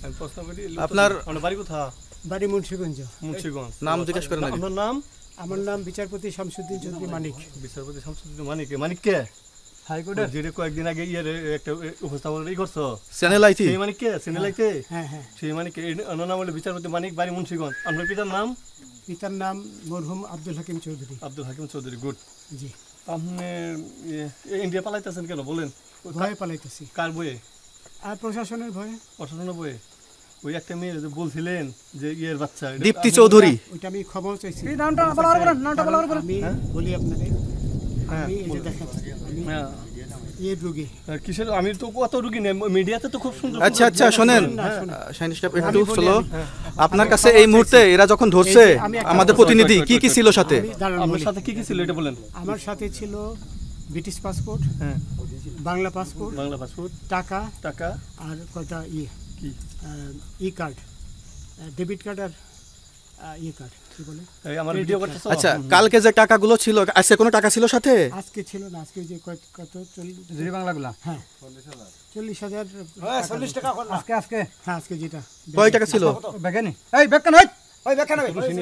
আমি প্রশ্ন করি আপনার বাড়ি কোথা? বাড়ি মুন্সিগঞ্জ। মুন্সিগঞ্জ। নাম জিজ্ঞেস করেন আগে। আপনার নাম? আমার নাম বিচারপতি শামসুদ্দিন চৌধুরী মানিক। বিচারপতি শামসুদ্দিন মানিক। মানিক কে? হাইকোর্টের যেটা কয়েকদিন আগে একটা উপস্থাপন করছো চ্যানেল আইতি সেই মানিক কে? চ্যানেল আইতে? হ্যাঁ হ্যাঁ। সেই মানিক অন্য নাম হলো বিচারপতি মানিক, বাড়ি মুন্সিগঞ্জ। আপনার পিতার নাম? পিতার নাম মরহুম আব্দুল হাকিম চৌধুরী। আব্দুল হাকিম চৌধুরী। গুড। জি। আপনি ইন্ডিয়া পালাইতেছেন কেন বলেন? ভয়ে পালাইতেছি। কার বইয়ে? আর প্রশাসনের ভয়ে। প্রশাসনের বইয়ে? ওই একটা মেয়ে যে বলছিলেন যে ইয়ের বাচ্চা দীপ্তি চৌধুরী, ওইটা আমি খবর চাইছি। নামটা বলার আমি বলি আপনাদের, আমি এই যে দেখাচ্ছি আমি এই রোগী কিসের, আমি তো কত রোগী নেই মিডিয়াতে তো খুব সুন্দর। আচ্ছা আচ্ছা শোনেন শাইন স্টাফ একটু স্লো। আপনার কাছে এই মুহূর্তে এরা যখন ধরছে আমাদের প্রতিনিধি কি কি ছিল সাথে? আপনার সাথে কি কি ছিল এটা বলেন। আমার সাথে ছিল ব্রিটিশ পাসপোর্ট, হ্যাঁ বাংলা পাসপোর্ট, টাকা টাকা আর কয়টা কি ই কার্ড, ডেবিট কার্ড আর কার্ড কি বলে এই আমার ভিডিও করতেছ। আচ্ছা কালকে যে টাকাগুলো ছিল আজকে কোনো টাকা ছিল সাথে? আজকে ছিল না, আজকে যে কত 40 বাংলাগুলা, হ্যাঁ 40,000 40 টাকা আজকে হ্যাঁ আজকে যেটা। কয় টাকা ছিল? বেগানি এই বেগান ওই বেগান ওই 40,000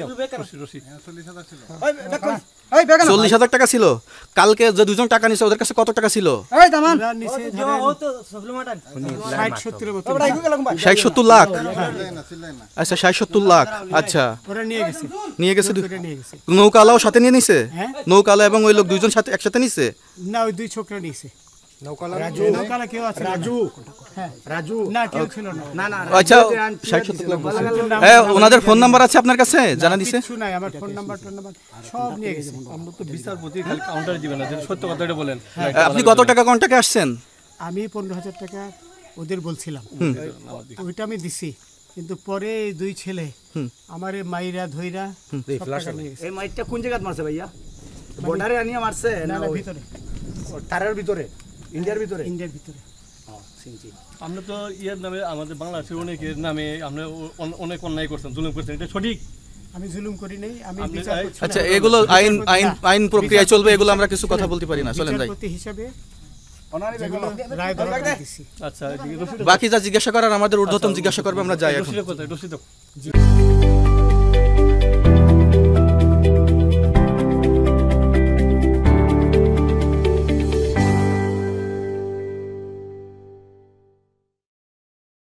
ছিল ওই বেগান এই বেগান 40,000 টাকা ছিল। কালকে যে দুজন টাকা নিছে ওদের কাছে কত টাকা ছিল? এই দামান নিচে ও তো সাপ্লিমেন্টান 60-70 মতো, 60-70 লাখ। আচ্ছা 60-70 লাখ। আচ্ছা ওরা নিয়ে গেছে নিয়ে গেছে। নিয়ে গেছে। নৌকালাও সাথে নিয়ে নিছে? হ্যাঁ নৌকালা এবং ওই লোক দুইজন সাথে একসাথে নিছে? না ওই দুই ছোকরা নিয়েছে। নৌকালা কেউ আছে? হ্যাঁ রাজু না কেউ ছিল না। না আচ্ছা 60-70 লাখ বলছে। হ্যাঁ ওনাদের ফোন নাম্বার আছে আপনার কাছে? জানা দিছে? কিছু নাই, আমার ফোন নাম্বার সব নিয়ে গেছে। আমরা তো বিচারপতি খালি কাউন্টারে দিবেন না, যে সত্য কথাটা বলেন। আপনি কত টাকা কন্টাকে আসছেন? আমি 15,000 টাকা ওদের বলছিলাম, ওইটা আমি দিছি, কিন্তু পরে এই দুই ছেলে আমার মাইরা ধইরা এই মাইটটা কোন জায়গায় মারছে ভাইয়া? বর্ডারে আনিয়া মারছে না ভিতরে? তারের ভিতরে, ইন্ডিয়ার ভিতরে? ইন্ডিয়ার ভিতরে। আমরা তো ইয়ের নামে আমাদের বাংলাদেশের অনেকের নামে আমরা অনেক অন্যায় করছেন, জুলুম করছেন, এটা সঠিক? আমি জুলুম করি নাই, আমি আচ্ছা এগুলো আইন আইন আইন প্রক্রিয়ায় চলবে, এগুলো আমরা কিছু কথা বলতে পারি না, চলেন যাই। বিচারপতি হিসাবে আচ্ছা বাকি যা জিজ্ঞাসা করার আমাদের ঊর্ধ্বতন জিজ্ঞাসা করবে, আমরা যাই এখন। রশিদ